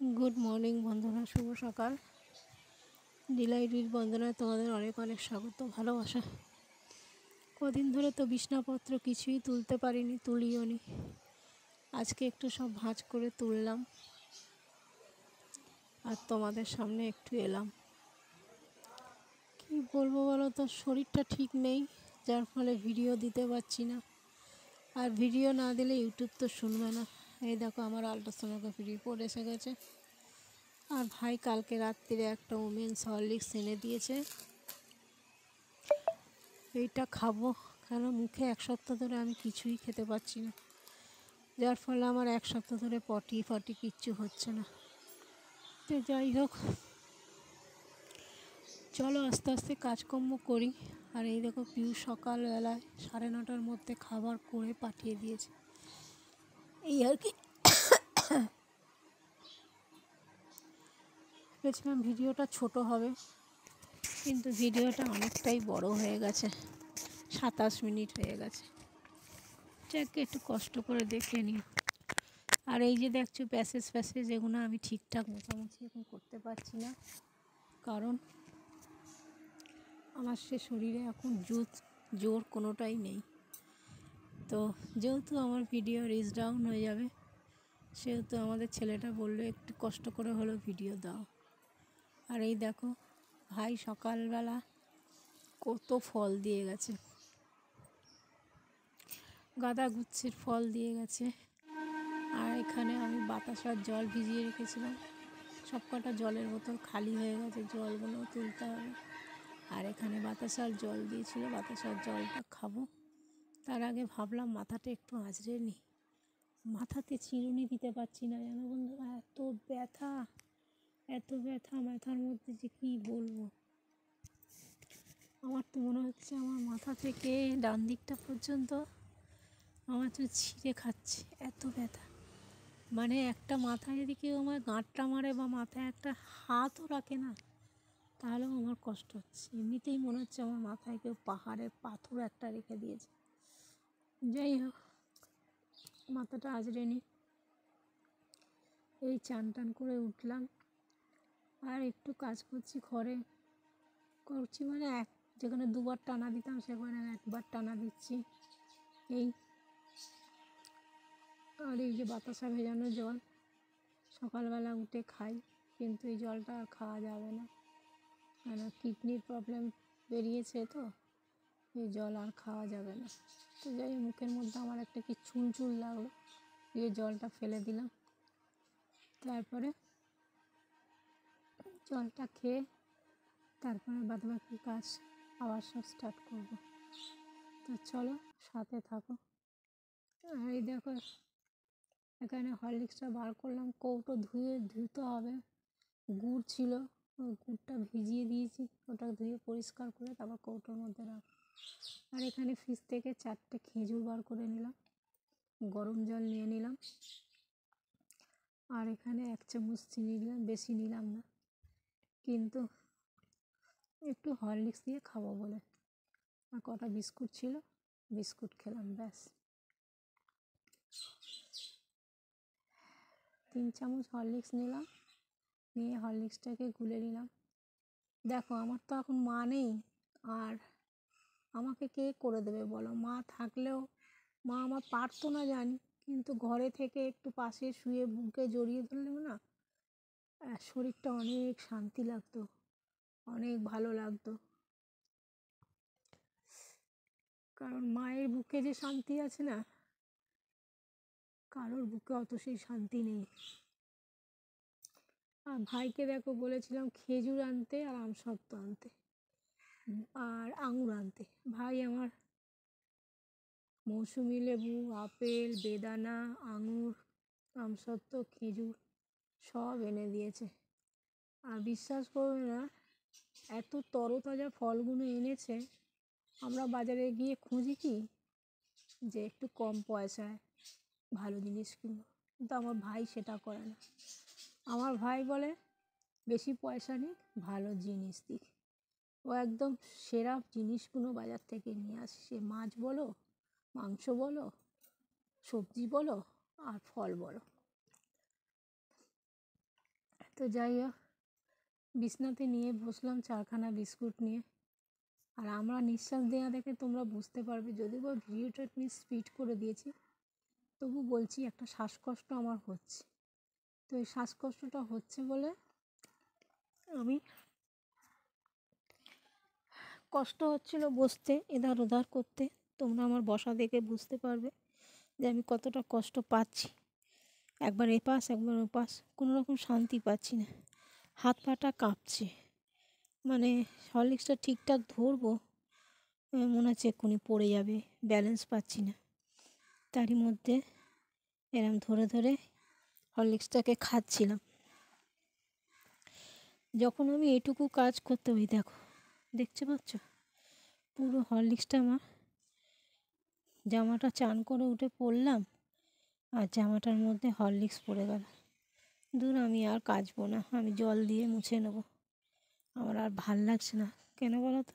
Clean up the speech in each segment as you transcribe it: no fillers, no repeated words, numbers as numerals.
Good morning বন্ধুরা, শুভ সকাল। Delighted বন্ধুরা, তোমাদের অনেক অনেক স্বাগত, ভালোবাসা। কদিন ধরে তো বিছনাপত্র কিছুই তুলতে পারিনি, তুলিও নি। আজকে একটু সব ভাঁজ করে তুললাম আর তোমাদের সামনে একটু এলাম। কি বলবো বলো তো, শরীরটা ঠিক নেই, যার ফলে ভিডিও দিতে পারছি না। আর ভিডিও না দিলে ইউটিউব তো শুনবে না। এই দেখো, আমার আল্ট্রাসোনোগ্রাফি রিপোর্ট এসে গেছে। আর ভাই কালকে রাত্রিরে একটা ওমেন্স হরলিক্স এনে দিয়েছে, এইটা খাবো। কেন, মুখে এক সপ্তাহ ধরে আমি কিছুই খেতে পারছি না, যার ফলে আমার এক সপ্তাহ ধরে পটি ফটি কিচ্ছু হচ্ছে না। তো যাই হোক, চলো আস্তে আস্তে কাজকর্ম করি। আর এই দেখো, পিউ সকালবেলায় 9:30টার মধ্যে খাবার করে পাঠিয়ে দিয়েছে। এই আর কি, ভেবেছিলাম ভিডিওটা ছোট হবে, কিন্তু ভিডিওটা অনেকটাই বড় হয়ে গেছে, 27 মিনিট হয়ে গেছে। যাকে একটু কষ্ট করে দেখে নিই। আর এই যে দেখছো প্যাসেজ এগুলো আমি ঠিকঠাক মোছামুছি এখন করতে পারছি না, কারণ আমার সে শরীরে এখন জোর কোনোটাই নেই। তো যেহেতু আমার ভিডিও রিচ ডাউন হয়ে যাবে, সেহেতু আমাদের ছেলেটা বললো একটু কষ্ট করে হলেও ভিডিও দাও। আর এই দেখো, ভাই সকালবেলা কত ফল দিয়ে গেছে, গাঁদা গুচ্ছের ফল দিয়ে গেছে। আর এখানে আমি বাতাসার জল ভিজিয়ে রেখেছিলাম, সব কটা জলের বোতল খালি হয়ে গেছে, জলগুলো তুলতে হবে। আর এখানে বাতাসার জল দিয়েছিল, বাতাসার জলটা খাবো। তার আগে ভাবলাম মাথাটা একটু আঁচড়ে নিই। মাথাতে চিরুনি দিতে পারছি না, জানো বন্ধুরা, এত ব্যথা, এত ব্যথা মাথার মধ্যে যে কী বলবো। আমার তো মনে হচ্ছে আমার মাথা থেকে ডান দিকটা পর্যন্ত আমার তো ছিঁড়ে খাচ্ছে, এত ব্যথা। মানে একটা মাথায় যদি কেউ আমার গাঁটটা মারে বা মাথায় একটা হাতও রাখে না, তাহলেও আমার কষ্ট হচ্ছে। এমনিতেই মনে হচ্ছে আমার মাথায় কেউ পাহাড়ের পাথর একটা রেখে দিয়েছে। যাই হোক, মাথাটা আঁচড়ে নিই। এই চান টান করে উঠলাম, আর একটু কাজ করছি ঘরে। করছি মানে যেখানে দুবার টানা দিতাম সেখানে একবার টানা দিচ্ছি। এই আর এই যে বাতাসা ভেজানো জল সকালবেলা উঠে খাই, কিন্তু এই জলটা আর খাওয়া যাবে না, কেন কিডনির প্রবলেম বেরিয়েছে, তো এই জল আর খাওয়া যাবে না। তো যাই, মুখের মধ্যে আমার একটা কি চুল লাগলো, এই জলটা ফেলে দিলাম। তারপরে জলটা খেয়ে তারপরে বাদবাকি কাজ আবার সব স্টার্ট করব। তো চলো সাথে থাকো। আর এই দেখো, এখানে হরলিক্সটা বার করলাম, কৌটো ধুতে হবে। গুড় ছিল, ওই গুড়টা ভিজিয়ে দিয়েছি, ওটা ধুয়ে পরিষ্কার করে তারপর কৌটোর মধ্যে রাখবো। আর এখানে ফ্রিজ থেকে 4টে খেজুর বার করে নিলাম, গরম জল নিয়ে নিলাম। আর এখানে 1 চামচ চিনি নিলাম, বেশি নিলাম না, কিন্তু একটু হরলিক্স দিয়ে খাবো বলে। আর কটা বিস্কুট ছিল, বিস্কুট খেলাম, ব্যাস। 3 চামচ হরলিক্স নিলাম, নিয়ে হরলিক্সটাকে গুলে নিলাম। দেখো, আমার তো এখন মা নেই, আর আমাকে কে করে দেবে বলো। মা থাকলেও, মা আমার পারতো না জানি, কিন্তু ঘরে থেকে একটু পাশে শুয়ে বুকে জড়িয়ে ধরলেও না শরীরটা অনেক শান্তি লাগতো, অনেক ভালো লাগতো। কারণ মায়ের বুকে যে শান্তি আছে না, কারোর বুকে অত সেই শান্তি নেই। আর ভাইকে দেখো, বলেছিলাম খেজুর আনতে আর আমসত্ত্ব আনতে আর আঙুর আনতে। ভাই আমার মৌসুমি লেবু, আপেল, বেদানা, আঙুর, আমসত্ত্ব, খেজুর সব এনে দিয়েছে। আর বিশ্বাস করবে না, এত তরতাজা ফলগুলো এনেছে, আমরা বাজারে গিয়ে খুঁজি কি যে একটু কম পয়সায় ভালো জিনিস কিনবো, কিন্তু আমার ভাই সেটা করে না। আমার ভাই বলে বেশি পয়সা নিক, ভালো জিনিস দিক। ও একদম সেরা জিনিসগুলো বাজার থেকে নিয়ে আসে, সে মাছ বলো, মাংস বলো, সবজি বলো, আর ফল বলো। তো যাই হোক, বিছনাতে নিয়ে বসলাম চারখানা বিস্কুট নিয়ে। আর আমরা নিঃশ্বাস দেওয়া দেখে তোমরা বুঝতে পারবে, যদিও বা ভিডিওটা একটু স্পিড করে দিয়েছি, তবু বলছি একটা শ্বাসকষ্ট আমার হচ্ছে। তো এই শ্বাসকষ্টটা হচ্ছে বলে আমি কষ্ট হচ্ছিল বসতে, এধার ওধার করতে। তোমরা আমার বসা দেখে বুঝতে পারবে যে আমি কতটা কষ্ট পাচ্ছি। একবার এপাশ একবার ওপাশ, কোনো রকম শান্তি পাচ্ছি না। হাত পাটা কাঁপছে, মানে হরলিক্সটা ঠিকঠাক ধরবো মনে হচ্ছে এক্ষুনি পড়ে যাবে, ব্যালেন্স পাচ্ছি না। তারই মধ্যে এরম ধরে ধরে হরলিক্সটাকে খাচ্ছিলাম। যখন আমি এটুকু কাজ করতে হই, দেখো, দেখতে পাচ্ছ পুরো হরলিক্সটা আমার জামাটা চান করে উঠে পড়লাম, আর জামাটার মধ্যে হরলিক্স পড়ে গেল। দূর, আমি আর কাচবো না, আমি জল দিয়ে মুছে নেবো। আমার আর ভাল লাগছে না। কেন বলো তো?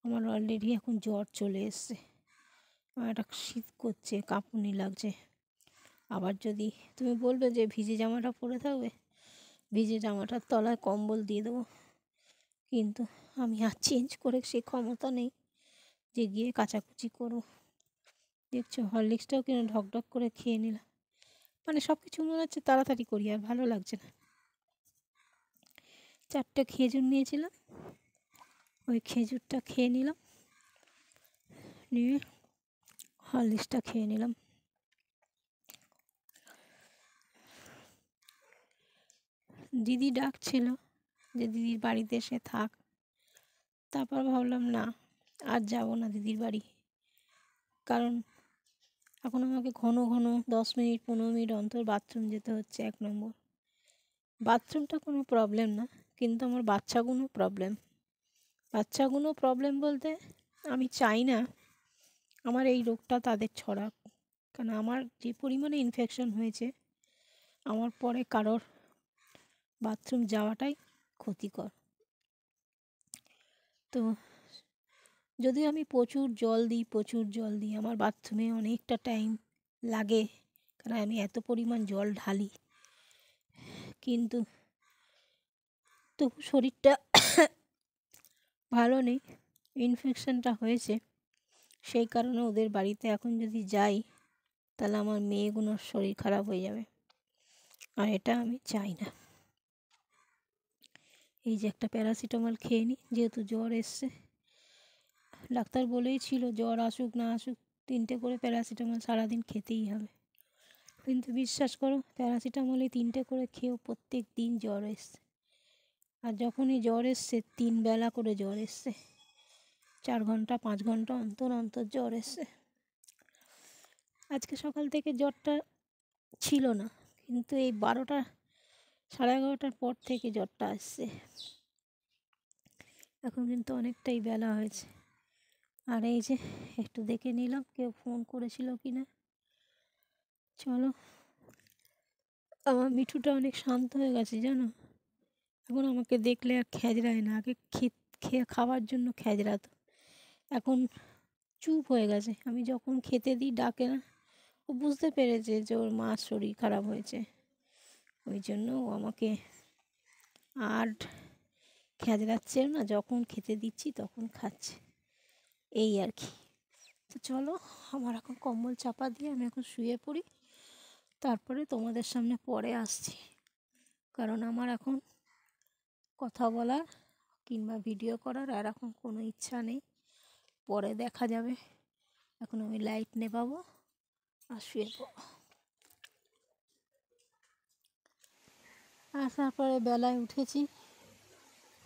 আমার অলরেডি এখন জ্বর চলে এসছে, আমার একটা শীত করছে, কাঁপুনি লাগছে। আবার যদি তুমি বলবে যে ভিজে জামাটা পরে থাকবে, ভিজে জামাটার তলায় কম্বল দিয়ে দেবো, কিন্তু আমি আর চেঞ্জ করে সে ক্ষমতা নেই যে গিয়ে কাচাকুচি করবো। দেখছো, হরলিক্সটাও কিনা ঢকঢক করে খেয়ে নিলাম। মানে সব কিছু মনে হচ্ছে তাড়াতাড়ি করি, আর ভালো লাগছে না। 4টে খেজুর নিয়েছিলাম, ওই খেজুরটা খেয়ে নিলাম, নিয়ে হরলিক্সটা খেয়ে নিলাম। দিদি ডাকছিল যে দিদির বাড়িতে এসে থাক। তারপর ভাবলাম না, আর যাব না দিদির বাড়ি। কারণ এখন আমাকে ঘন ঘন 10 মিনিট 15 মিনিট অন্তর বাথরুম যেতে হচ্ছে। 1 নম্বর, বাথরুমটা কোনো প্রবলেম না, কিন্তু আমার বাচ্চাগুলো প্রবলেম বলতে আমি চাই না আমার এই রোগটা তাদের ছড়াক। কারণ আমার যে পরিমাণে ইনফেকশন হয়েছে, আমার পরে কারোর বাথরুম যাওয়াটাই ক্ষতিকর। তো যদিও আমি প্রচুর জল দিই, আমার বাথরুমে অনেকটা টাইম লাগে, কারণ আমি এত পরিমাণ জল ঢালি, কিন্তু তবু শরীরটা ভালো নেই। ইনফেকশনটা হয়েছে, সেই কারণে ওদের বাড়িতে এখন যদি যাই তাহলে আমার মেয়েগুলোর শরীর খারাপ হয়ে যাবে, আর এটা আমি চাই না। এই যে একটা প্যারাসিটামল খেয়ে নিই, যেহেতু জ্বর এসছে। ডাক্তার বলেই ছিল জ্বর আসুক না আসুক 3টে করে প্যারাসিটামল সারাদিন খেতেই হবে। কিন্তু বিশ্বাস করো, প্যারাসিটামলে 3টে করে খেয়েও প্রত্যেক দিন জ্বর এসছে। আর যখনই জ্বর এসছে 3 বেলা করে জ্বর এসছে, 4 ঘন্টা 5 ঘন্টা অন্তর অন্তর জ্বর এসছে। আজকে সকাল থেকে জ্বরটা ছিল না, কিন্তু এই 12টা 11:30টার পর থেকে জ্বরটা আসছে। এখন কিন্তু অনেকটাই বেলা হয়েছে। আর এই যে একটু দেখে নিলাম কেউ ফোন করেছিল কি না। চলো, আমার মিঠুটা অনেক শান্ত হয়ে গেছে জানো। এখন আমাকে দেখলে আর খ্যাজরায় না, আগে খেয়ে খাওয়ার জন্য খ্যাজরাতো, এখন চুপ হয়ে গেছে। আমি যখন খেতে দিই ডাকে না, ও বুঝতে পেরেছে যে ওর মার শরীর খারাপ হয়েছে, ওই জন্য ও আমাকে আর খ্যাজরাচ্ছেও না, যখন খেতে দিচ্ছি তখন খাচ্ছে, এই আর কি। তো চলো, আমার এখন কম্বল চাপা দিয়ে আমি এখন শুয়ে পড়ি, তারপরে তোমাদের সামনে পরে আসছি। কারণ আমার এখন কথা বলার কিংবা ভিডিও করার আর এখন কোনো ইচ্ছা নেই, পরে দেখা যাবে। এখন আমি লাইট নেভাবো আর শুয়ে পড়ব। আর তারপরে বেলায় উঠেছি,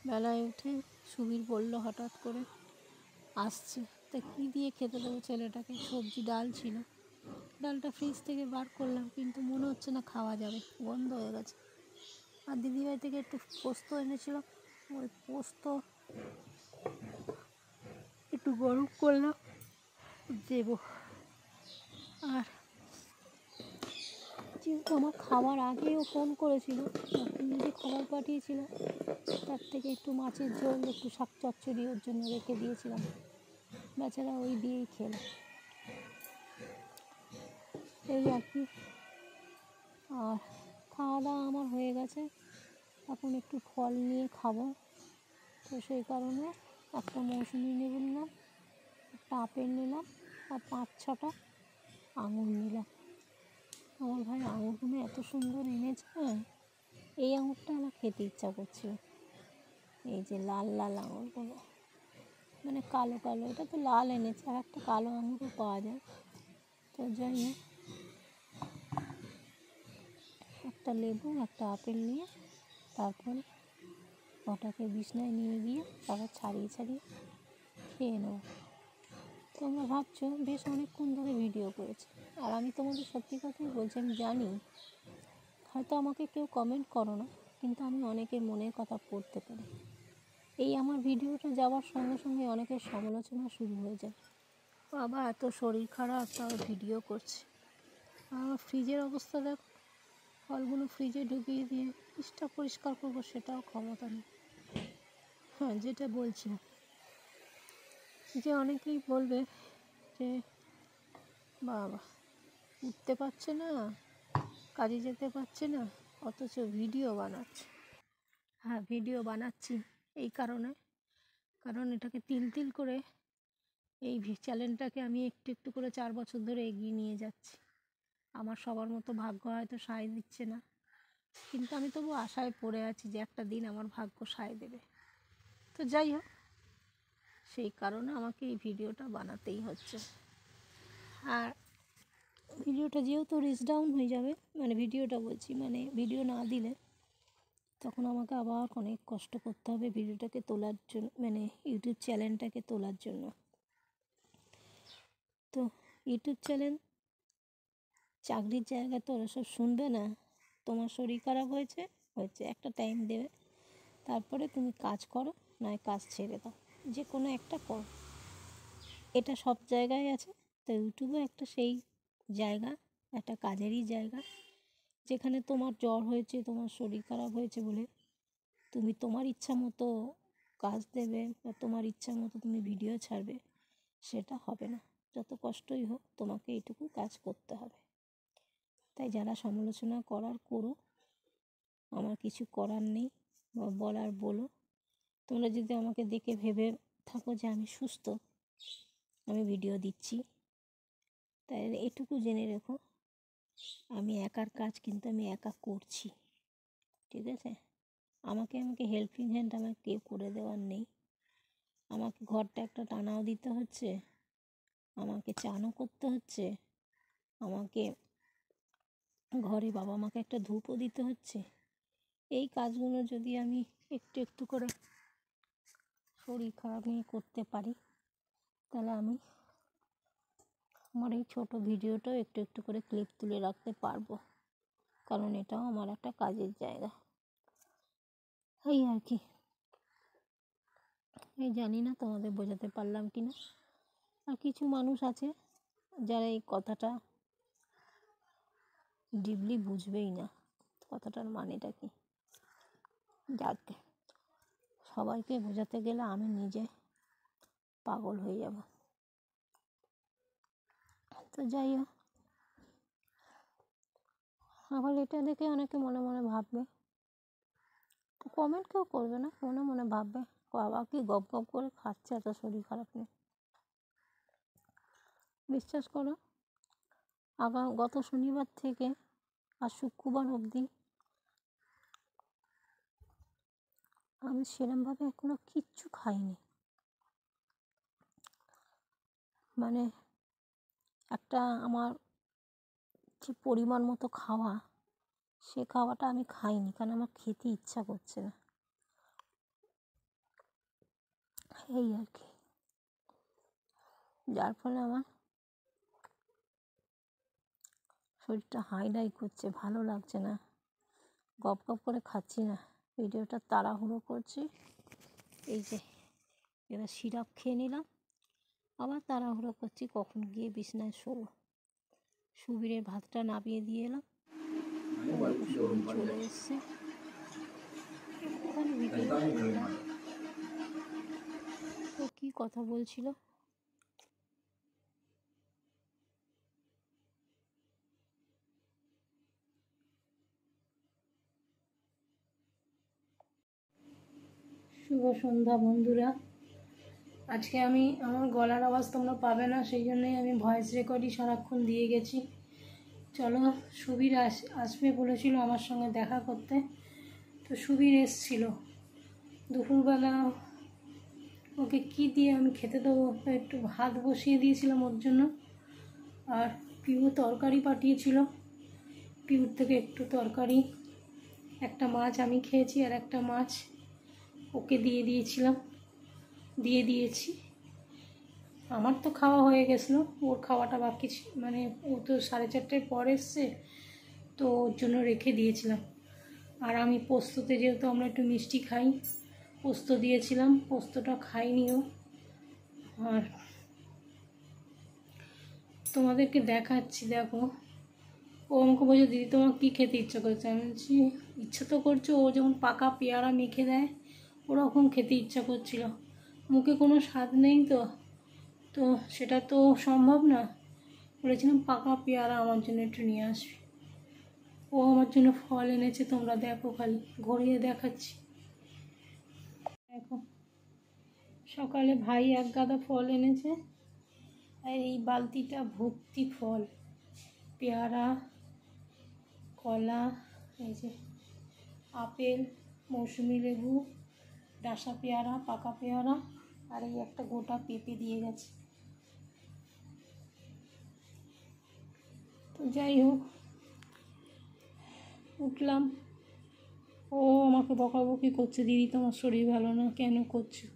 বেলায় উঠে সুবীর বলল হঠাৎ করে আসছে, তা কী দিয়ে খেতে দেবো ছেলেটাকে। সবজি ডাল ছিল, ডালটা ফ্রিজ থেকে বার করলাম, কিন্তু মনে হচ্ছে না খাওয়া যাবে, গন্ধ হয়ে গেছে। আর দিদিভাই থেকে একটু পোস্ত এনেছিলাম, ওই পোস্ত একটু গরম করলাম দেবো। আর যেহেতু আমার খাবার আগেও ফোন করেছিল, তখন যে খাবার পাঠিয়েছিল তার থেকে একটু মাছের ঝোল একটু শাক চচ্চড়ি ওর জন্য রেখে দিয়েছিলাম, বেচারা ওই দিয়েই খেলো, এই আর কি। আর খাওয়া দাওয়া আমার হয়ে গেছে, এখন একটু ফল নিয়ে খাবো, তো সেই কারণে একটা মৌসুমি লেবু নিলাম, একটা আপেল নিলাম, আর 5-6টা আঙুর নিলাম। আমার ভাই আঙুরগুলো এত সুন্দর এনেছে, এই আঙুরটা আমার খেতে ইচ্ছা করছিল। এই যে লাল লাল আঙুরগুলো, মানে কালো কালো, এটা তো লাল এনেছে, আর একটা কালো আঙুরও পাওয়া যায়। তো যাই হোক, একটা লেবু একটা আপেল নিয়ে তারপর ওটাকে বিছনায় নিয়ে গিয়ে তারপর ছাড়িয়ে ছাড়িয়ে খেয়ে নেব। তোমরা ভাবছো বেশ অনেকক্ষণ ধরে ভিডিও করেছে, আর আমি তোমাদের সত্যি কথাই বলছি, আমি জানি হয়তো আমাকে কেউ কমেন্ট করো না, কিন্তু আমি অনেকের মনের কথা পড়তে পারি। এই আমার ভিডিওটা যাওয়ার সঙ্গে সঙ্গে অনেকের সমালোচনা শুরু হয়ে যায়, বাবা এত শরীর খারাপ তাও ভিডিও করছে। আমার ফ্রিজের অবস্থা দেখ, ফলগুলো ফ্রিজে ঢুকিয়ে দিয়ে ফ্রিজটা পরিষ্কার করবো সেটাও ক্ষমতা নেই। হ্যাঁ, যেটা বলছিলাম, যে অনেকেই বলবে যে বাবা উঠতে পারছে না, কাজে যেতে পারছে না, অথচ ভিডিও বানাচ্ছে। হ্যাঁ, ভিডিও বানাচ্ছি এই কারণে, কারণ এটাকে তিল তিল করে এই চ্যানেলটাকে আমি একটু একটু করে 4 বছর ধরে এগিয়ে নিয়ে যাচ্ছি। আমার সবার মতো ভাগ্য হয়তো সায় দিচ্ছে না, কিন্তু আমি তবু আশায় পড়ে আছি যে একটা দিন আমার ভাগ্য সায় দেবে। তো যাই হোক, সেই কারণে আমাকে এই ভিডিওটা বানাতেই হচ্ছে। আর ভিডিওটা যেহেতু রিচ ডাউন হয়ে যাবে, মানে ভিডিওটা বলছি, মানে ভিডিও না দিলে তখন আমাকে আবার অনেক কষ্ট করতে হবে ভিডিওটাকে তোলার জন্য, মানে ইউটিউব চ্যানেলটাকে তোলার জন্য। তো ইউটিউব চ্যানেল চাকরির জায়গায় তো ওরা সব শুনবে না। তোমার শরীর খারাপ হয়েছে হয়েছে, একটা টাইম দেবে, তারপরে তুমি কাজ করো, নয় কাজ ছেড়ে দাও, যে কোনো একটা করো। এটা সব জায়গায় আছে, তো ইউটিউবও একটা সেই জায়গা, একটা কাজেরই জায়গা, যেখানে তোমার জ্বর হয়েছে, তোমার শরীর খারাপ হয়েছে বলে তুমি তোমার ইচ্ছা মতো কাজ দেবে বা তোমার ইচ্ছা মতো তুমি ভিডিও ছাড়বে, সেটা হবে না। যত কষ্টই হোক তোমাকে এইটুকু কাজ করতে হবে। তাই যারা সমালোচনা করার করো, আমার কিছু করার নেই, বা বলার বলো। তোমরা যদি আমাকে দেখে ভেবে থাকো যে আমি সুস্থ, আমি ভিডিও দিচ্ছি, তাই এটুকু জেনে রেখো আমি একার কাজ কিন্তু আমি একা করছি, ঠিক আছে? আমাকে হেল্পিং হ্যান্ড আমার কেউ করে দেওয়ার নেই। আমাকে ঘরটা একটা টানাও দিতে হচ্ছে, আমাকে চানও করতে হচ্ছে, আমাকে ঘরে বাবা মাকে একটা ধূপও দিতে হচ্ছে। এই কাজগুলো যদি আমি একটু একটু করে শরীর খারাপ নিয়ে করতে পারি, তাহলে আমি আমার এই ছোটো ভিডিওটাও একটু একটু করে ক্লিপ তুলে রাখতে পারবো, কারণ এটাও আমার একটা কাজের জায়গা। এই আর কি, এই জানি না তোমাদের বোঝাতে পারলাম কি না। আর কিছু মানুষ আছে যারা এই কথাটা ডিপলি বুঝবেই না, কথাটার মানেটা কি। যাক, সবাইকে বোঝাতে গেলে আমি নিজে পাগল হয়ে যাব। তো যাই হোক, আবার এটা দেখে অনেকে মনে মনে ভাববে, কমেন্ট কেউ করবে না, মনে মনে ভাববে বাবা কি গপ গপ করে খাচ্ছে, এত শরীর খারাপ নেই। বিশ্বাস করো, গত শনিবার থেকে আর শুক্রবার অবধি আমি সেরমভাবে এখনো কিচ্ছু খাইনি। মানে একটা আমার যে পরিমাণ মতো খাওয়া, সে খাওয়াটা আমি খাইনি, কারণ আমার খেতে ইচ্ছা করছে না। এই আর কি, যার ফলে আমার শরীরটা হাই করছে, ভালো লাগছে না, গপ গপ করে খাচ্ছি না, ভিডিওটা তাড়াহুড়ো করছি। এই যে এবার সিরাপ খেয়ে নিলাম, আবার তাড়াহুড়ো করছি কখন গিয়ে বিছনায় শোবো। সুবীরের ভাতটা নামিয়ে দিয়ে এলাম, সুবীর চলে এসছে, একটুখানি ভিডিও করলাম। তো কী কথা বলছিল, শুভ সন্ধ্যা বন্ধুরা। আজকে আমি আমার গলার আওয়াজ তোমরা পাবে না, সেই জন্যই আমি ভয়েস রেকর্ডই সারাক্ষণ দিয়ে গেছি। চলো, সুবীর আসবে বলেছিল আমার সঙ্গে দেখা করতে, তো সুবীর এসছিল। দুপুরবেলা ওকে কি দিয়ে আমি খেতে দেবো, একটু ভাত বসিয়ে দিয়েছিলাম ওর জন্য, আর পিউ তরকারি পাঠিয়েছিল। পিউর থেকে একটু তরকারি, একটা মাছ আমি খেয়েছি আর একটা মাছ ওকে দিয়েছি। আমার তো খাওয়া হয়ে গেছিলো, ওর খাওয়াটা বাকি মানে ও তো 4:30টায় পর এসছে, তো ওর জন্য রেখে দিয়েছিলাম। আর আমি পোস্ততে, যেহেতু আমরা একটু মিষ্টি খাই, পোস্ত দিয়েছিলাম, পোস্তটা খাইনিও। আর তোমাদেরকে দেখাচ্ছি, দেখো। ও আমাকে বলছে, দিদি তোমার কী খেতে ইচ্ছা করছে? আমি বলছি ইচ্ছা তো করছে, ও যেমন পাকা পেয়ারা মেখে দেয় ওরকম খেতে ইচ্ছা করছিল। মুখে কোনো স্বাদ নেই তো সেটা তো সম্ভব না। বলেছিলাম পাকা পেয়ারা আমার জন্য একটু নিয়ে আসবি। ও আমার জন্য ফল এনেছে, তোমরা দেখো, খালি ঘুরিয়ে দেখাচ্ছি। দেখো, সকালে ভাই এক গাদা ফল এনেছে, আর এই বালতিটা ভর্তি ফল, পেয়ারা, কলা, এই যে আপেল, মৌসুমি লেবু, ডাসা পেয়ারা, পাকা পেয়ারা, আর এই একটা গোটা পেঁপে দিয়ে গেছে। তো যাই হোক, উঠলাম, ও আমাকে বকাবকি করছে, দিদি তোমার শরীর ভালো না, কেন করছো,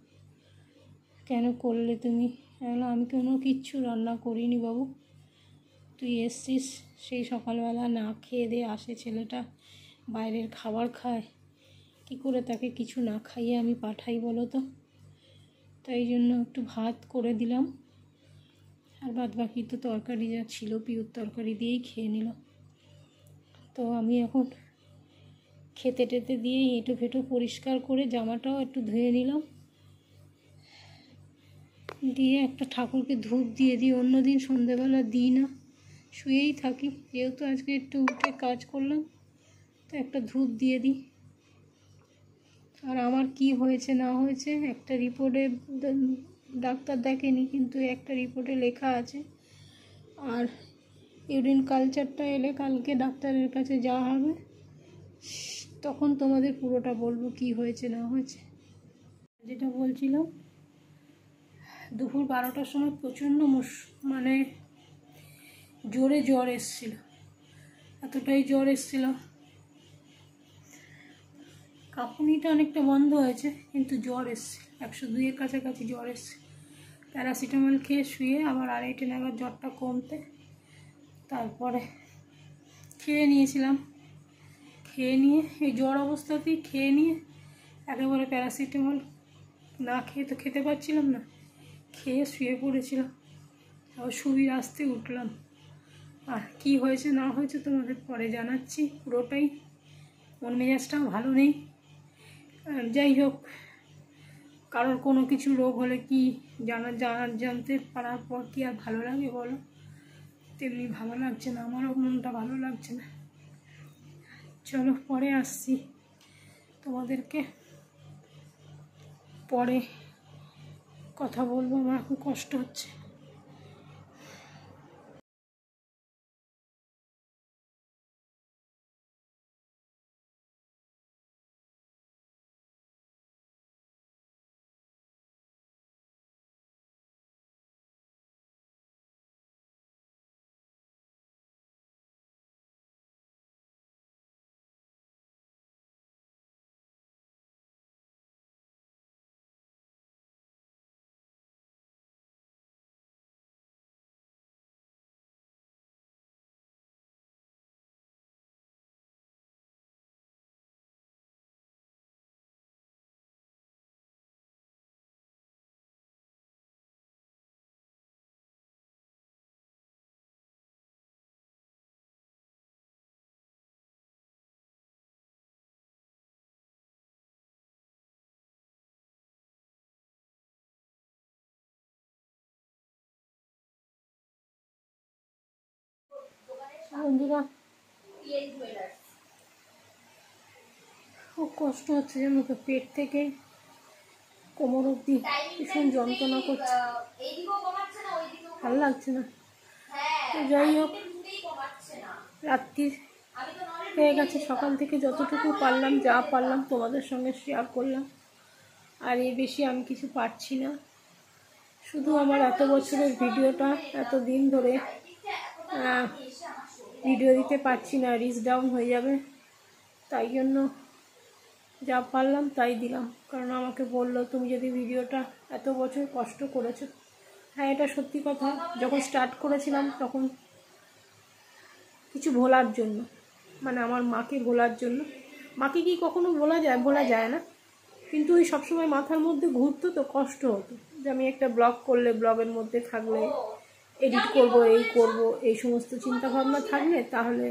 কেন করলে তুমি? আমি কোনো কিচ্ছু রান্না করিনি বাবু, তুই এসছিস সেই সকালবেলা, না খেয়ে দিয়ে আসে ছেলেটা, বাইরের খাবার খায়, কি করে তাকে কিছু না খাইয়ে আমি পাঠাই বলো তো? তাই জন্য একটু ভাত করে দিলাম, আর বাদ বাকি তো তরকারি যা ছিল পিওর তরকারি দিয়েই খেয়ে নিল। তো আমি এখন খেতে টেতে দিয়ে এঁটো ফেটো পরিষ্কার করে জামাটাও একটু ধুয়ে নিলাম, দিয়ে একটা ঠাকুরকে ধূপ দিয়ে দিই। অন্যদিন সন্ধেবেলা দিই না, শুয়েই থাকি, যেহেতু আজকে একটু উঠে কাজ করলাম, তো একটা ধূপ দিয়ে দিই। আর আমার কি হয়েছে না হয়েছে একটা রিপোর্টে, ডাক্তার দেখেনি, কিন্তু একটা রিপোর্টে লেখা আছে। আর ইউরিন কালচারটা এলে কালকে ডাক্তারের কাছে যাওয়া হবে, তখন তোমাদের পুরোটা বলবো কি হয়েছে না হয়েছে। যেটা বলছিলাম, দুপুর 12টার সময় প্রচণ্ড মানে জোরে জ্বর এসছিল, এতটাই জ্বর এসছিল, কাঁপুনিটা অনেকটা বন্ধ হয়েছে, কিন্তু জ্বর এসছে 102-এর কাছাকাছি জ্বর এসছে। প্যারাসিটামল খেয়ে শুয়ে আবার 2:30 নাগাদ জ্বরটা কমতে, তারপরে খেয়ে নিয়েছিলাম, খেয়ে নিয়ে এই জ্বর অবস্থাতেই খেয়ে নিয়ে একেবারে প্যারাসিটামল না খেয়ে তো খেতে পারছিলাম না, খেয়ে শুয়ে পড়েছিলাম। আবার সুবীর আসতে উঠলাম। আর কি হয়েছে না হয়েছে তোমাদের পরে জানাচ্ছি পুরোটাই। মন মেজাজটাও ভালো নেই। যাই হোক, কারোর কোনো কিছু রোগ হলে কি জানতে পারার পর কি আর ভালো লাগে বলো? তেমনি ভালো লাগছে না, আমারও মনটা ভালো লাগছে না। চলো, পরে আসছি, তোমাদেরকে পরে কথা বলবো, আমার খুব কষ্ট হচ্ছে। বন্ধুরা, খুব কষ্ট হচ্ছে জানো তো, পেট থেকে কোমর অবধি ভীষণ যন্ত্রণা করছে, ভালো লাগছে না। যাই হোক, রাত্রি হয়ে গেছে, সকাল থেকে যতটুকু পারলাম যা পারলাম তোমাদের সঙ্গে শেয়ার করলাম। আর এর বেশি আমি কিছু পারছি না। শুধু আমার এত বছরের ভিডিওটা এত দিন ধরে ভিডিও দিতে পারছি না, রিচ ডাউন হয়ে যাবে, তাই জন্য যা পারলাম তাই দিলাম। কারণ আমাকে বললো তুমি যদি ভিডিওটা এত বছর কষ্ট করেছো, হ্যাঁ এটা সত্যি কথা। যখন স্টার্ট করেছিলাম তখন কিছু ভোলার জন্য, মানে আমার মাকে ভোলার জন্য। মাকে কি কখনো ভোলা যায়? ভোলা যায় না, কিন্তু ওই সবসময় মাথার মধ্যে ঘুরতো, তো কষ্ট হতো যে আমি একটা ব্লগ করলে, ব্লগের মধ্যে থাকলে, এডিট করব, এই করব, এই সমস্ত চিন্তাভাবনা থাকলে তাহলে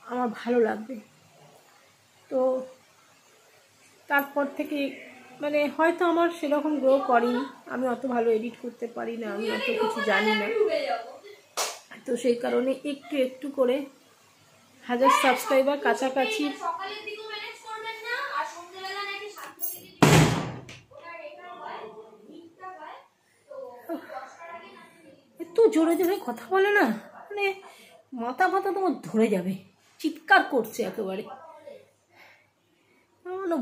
আমার ভালো লাগবে। তো তারপর থেকে মানে হয়তো আমার সেরকম গ্রো করিনি, আমি অত ভালো এডিট করতে পারি না, আমি অত কিছু জানি না। তো সেই কারণে একটু একটু করে 1000 সাবস্ক্রাইবার কাছাকাছি একটু জোরে জোরে কথা বলে না, মানে মাথা ফাতা তোমার ধরে যাবে, চিৎকার করছে একেবারে।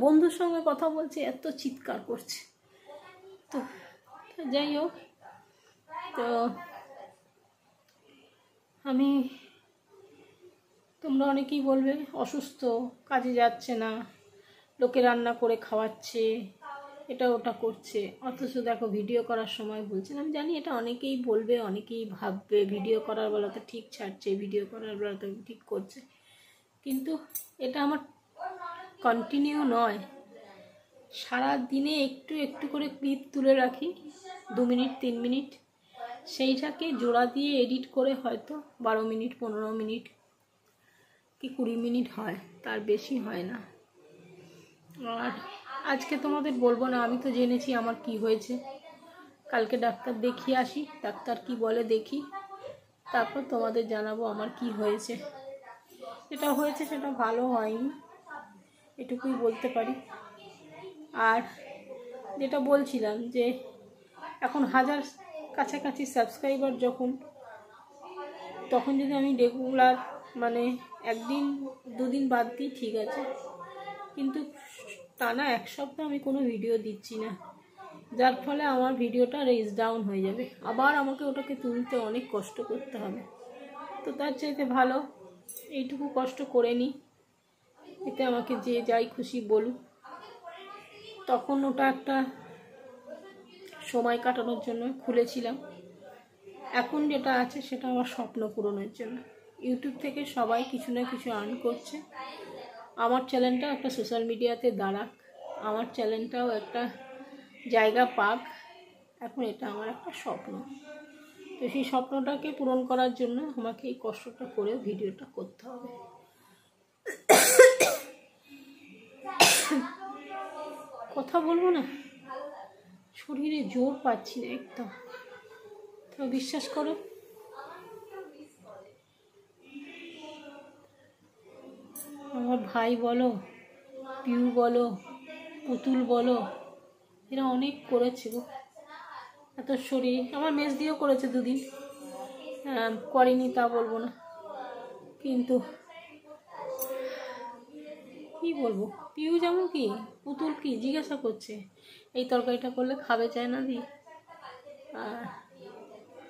বন্ধুর সঙ্গে কথা বলছে, এত চিৎকার করছে। তো যাই হোক, তো আমি, তোমরা অনেকেই বলবে অসুস্থ, কাজে যাচ্ছে না, লোকে রান্না করে খাওয়াচ্ছে, এটা ওটা করছে, অথচ দেখো ভিডিও করার সময় বলছে। আমি জানি এটা অনেকেই বলবে, অনেকেই ভাববে ভিডিও করার বেলাতে ঠিক ছাড়ছে, ভিডিও করার বেলাতে ঠিক করছে, কিন্তু এটা আমার কন্টিনিউ নয়। সারা দিনে একটু একটু করে ক্লিপ তুলে রাখি, 2 মিনিট 3 মিনিট, সেইটাকে জোড়া দিয়ে এডিট করে হয়তো 12 মিনিট 15 মিনিট কি 20 মিনিট হয়, তার বেশি হয় না। আর আজকে তোমাদের বলবো না, আমি তো জেনেছি আমার কি হয়েছে। কালকে ডাক্তার দেখিয়ে আসি, ডাক্তার কি বলে দেখি, তারপর তোমাদের জানাবো আমার কি হয়েছে। যেটা হয়েছে সেটা ভালো হয়নি, এটুকুই বলতে পারি। আর যেটা বলছিলাম যে এখন 1000 কাছাকাছি সাবস্ক্রাইবার তখন যদি আমি রেগুলার মানে একদিন 2 দিন বাদ দিই ঠিক আছে, কিন্তু টানা 1 সপ্তাহ আমি কোনো ভিডিও দিচ্ছি না, যার ফলে আমার ভিডিওটা রিচ ডাউন হয়ে যাবে, আবার আমাকে ওটাকে তুলতে অনেক কষ্ট করতে হবে। তো তার চাইতে ভালো এইটুকু কষ্ট করে নিই, এতে আমাকে যে যাই খুশি বলুক। তখন ওটা একটা সময় কাটানোর জন্য খুলেছিলাম, এখন যেটা আছে সেটা আমার স্বপ্ন পূরণের জন্য। ইউটিউব থেকে সবাই কিছু না কিছু আর্ন করছে, আমার চ্যানেলটাও একটা সোশ্যাল মিডিয়াতে দাঁড়াক, আমার চ্যানেলটাও একটা জায়গা পাক, এখন এটা আমার একটা স্বপ্ন। তো সেই স্বপ্নটাকে পূরণ করার জন্য আমাকে এই কষ্টটা করে ভিডিওটা করতে হবে। কথা বলবো না, শরীরে জোর পাচ্ছি না একদম। তো বিশ্বাস করো, আমার ভাই বলো, পিউ বলো, পুতুল বলো, এরা অনেক করেছে গো। এত শরীর, আমার মেজ দিয়েও করেছে 2 দিন, করেনি তা বলবো না, কিন্তু কি বলবো, পিউ যেমন কি পুতুল কি জিজ্ঞাসা করছে এই তরকারিটা করলে খাবে চায় না দি। আর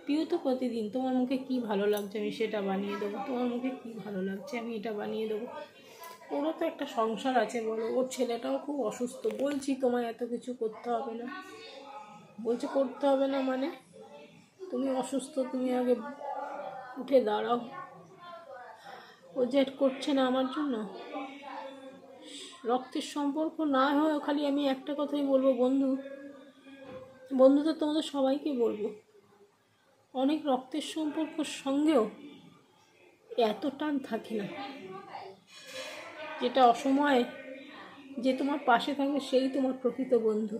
পিউ তো প্রতিদিন তোমার মুখে কি ভালো লাগছে আমি সেটা বানিয়ে দেবো, তোমার মুখে কি ভালো লাগছে আমি এটা বানিয়ে দেবো। ওরও তো একটা সংসার আছে বলো, ওর ছেলেটাও খুব অসুস্থ। বলছি তোমায় এত কিছু করতে হবে না, বলছে করতে হবে না মানে তুমি অসুস্থ, তুমি আগে উঠে দাঁড়াও। ও জেট করছে না আমার জন্য, রক্তের সম্পর্ক না হয় খালি আমি একটা কথাই বলবো, বন্ধু তো তোমাদের সবাইকে বলবো, অনেক রক্তের সম্পর্কর সঙ্গেও এত টান থাকে না। যেটা অসময়ে যে তোমার পাশে থাকবে সেই তোমার প্রকৃত বন্ধু।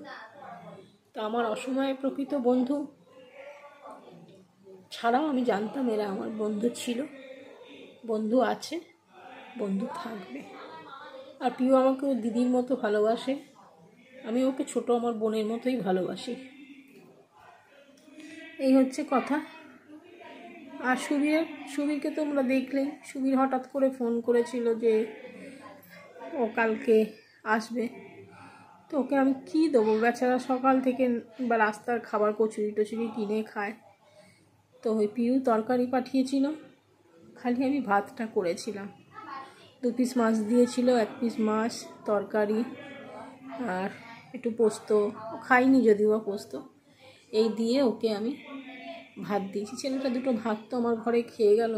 তা আমার অসময়ে প্রকৃত বন্ধু ছাড়াও আমি জানতাম এরা আমার বন্ধু ছিল, বন্ধু আছে, বন্ধু থাকবে। আর পিউ আমাকে ও দিদির মতো ভালোবাসে, আমি ওকে ছোট আমার বোনের মতোই ভালোবাসি। এই হচ্ছে কথা। আর সুবীরকে তোমরা দেখলেই, সুবীর হঠাৎ করে ফোন করেছিল যে ও কালকে আসবে। তো ওকে আমি কী দেবো, বেচারা সকাল থেকে বা রাস্তার খাবার কচুরি টচুরি কিনে খায়। তো ওই পিউ তরকারি পাঠিয়েছিল, খালি আমি ভাতটা করেছিলাম। 2 পিস মাছ দিয়েছিল, 1 পিস মাছ তরকারি আর একটু পোস্ত, খাইনি যদিও বা পোস্ত, এই দিয়ে ওকে আমি ভাত দিয়েছি। ছেলেটা 2টো ভাত তো আমার ঘরে খেয়ে গেল।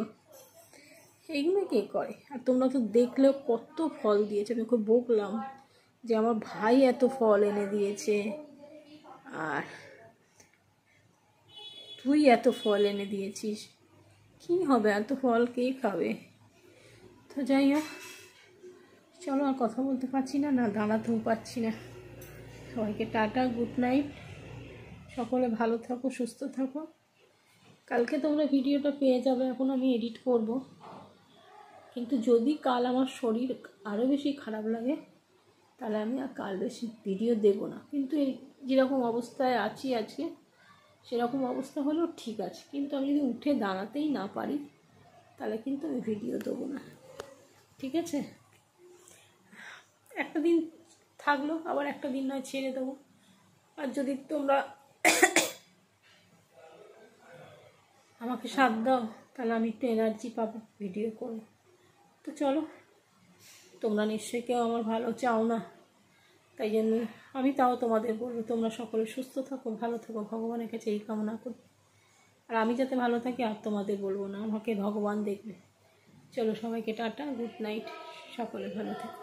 এইগুলো কে করে? আর তোমরা তো দেখলেও কত ফল দিয়েছে। আমি ওকে বকলাম যে আমার ভাই এত ফল এনে দিয়েছে আর তুই এত ফল এনে দিয়েছিস, কী হবে এত ফল, কে খাবে? তো যাই হোক, চলো আর কথা বলতে পারছি না, না দাঁড়াতেও পারছি না। সবাইকে টাটা, গুড নাইট। সকলে ভালো থাকো, সুস্থ থাকো। কালকে তোমরা ভিডিওটা পেয়ে যাবে। এখন আমি এডিট করব, কিন্তু যদি কাল আমার শরীর আরও বেশি খারাপ লাগে তাহলে আমি আর কাল বেশি ভিডিও দেব না। কিন্তু এই যেরকম অবস্থায় আছি আজকে, সেরকম অবস্থা হলেও ঠিক আছে, কিন্তু আমি যদি উঠে দাঁড়াতেই না পারি তাহলে কিন্তু আমি ভিডিও দেবো না, ঠিক আছে? একটা দিন থাকলো, আবার একটা দিন নয় ছেড়ে দেবো। আর যদি তোমরা আমাকে সাথ দাও তাহলে আমি একটু এনার্জি পাবো, ভিডিও করবো। তো চলো, তোমরা নিশ্চয়ই কেউ আমার ভালো চাও না, তাই জন্য আমি তাও তোমাদের বলবো তোমরা সকলে সুস্থ থাকো, ভালো থাকো, ভগবানের কাছে এই কামনা করি। আর আমি যাতে ভালো থাকি আর তোমাদের বলবো না, আমাকে ভগবান দেখবে। চলো সবাইকে টাটা, গুড নাইট, সকলে ভালো থাকো।